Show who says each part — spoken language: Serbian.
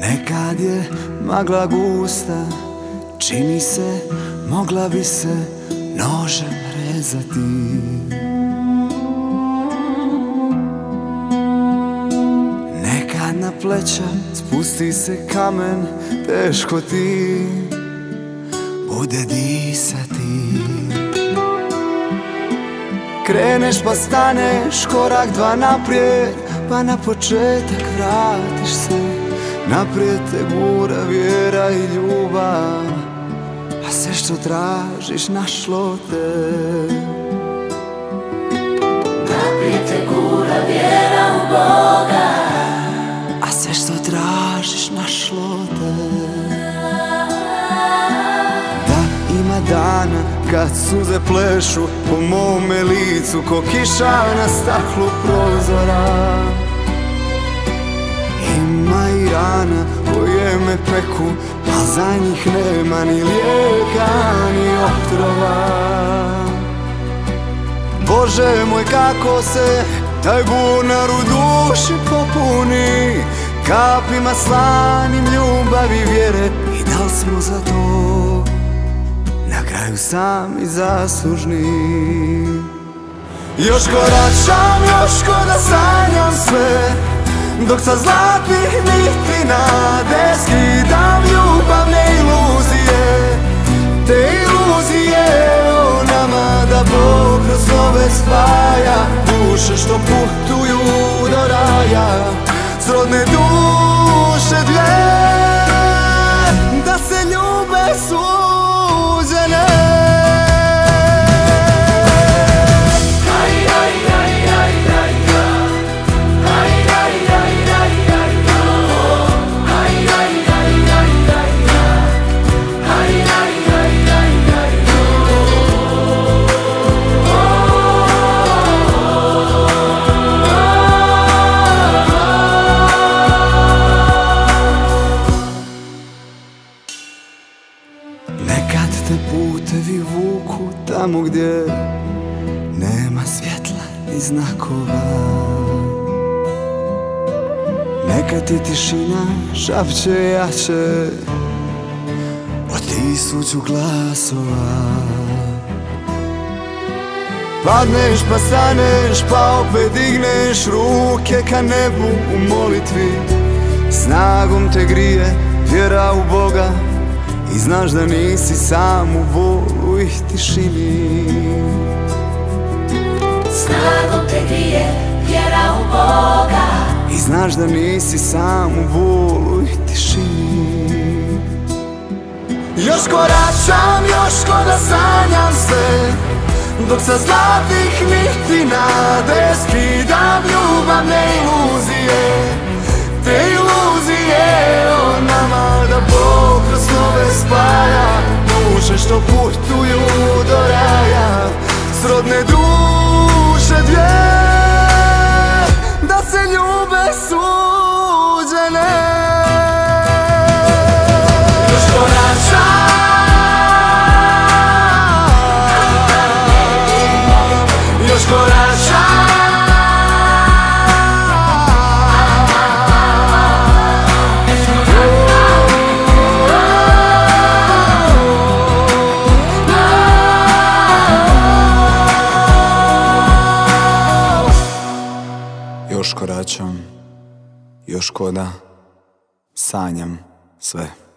Speaker 1: Nekad je magla gusta, čini se mogla bi se nožem rezati. Nekad na pleća spusti se kamen, teško ti bude disati. Kreneš pa staneš, korak dva naprijed, pa na početak vratiš se. Naprijed te gura vjera i ljubav, a sve što tražiš našlo te.
Speaker 2: Naprijed te gura vjera u Boga,
Speaker 1: a sve što tražiš našlo te. Da, ima dana kad suze plešu po mome licu, ko kiša na staklu prozora. Ima i rana koje me peku, a za njih nema ni lijeka ni otrova. Bože moj, kako se taj bunar u duši popuni kapima slanim ljubavi, vjere. I da li smo za to na kraju sami zaslužni? Još koračam, još ko da sanjam sve, dok sa zlatnih niti nade skidam ljubavne iluzije. Te iluzije o nama, da Bog kroz snove spaja duše što putuju do raja. Srodne duše dvije, da se ljube suđene. Nekad te putevi vuku tamo gdje nema svjetla ni znakova. Nekad ti tišina šapće jače od 1000 glasova. Padneš pa staneš, pa opet digneš ruke ka nebu u molitvi. Snagom te grije vjera u Boga i znaš da nisi sam u bolu i tišini.
Speaker 2: snagom te grije vjera u Boga.
Speaker 1: I znaš da nisi sam u bolu i tišini. Još koračam, još ko da sanjam sve, dok sa zlatnih niti nade skidam ljubavne iluzije. Te iluzije o nama, da Bog kroz snove spaja duše što putuju do raja. Srodne duše dvije, da se ljube suđene. Još koračam, još koračam, još koračam, još ko da sanjam sve.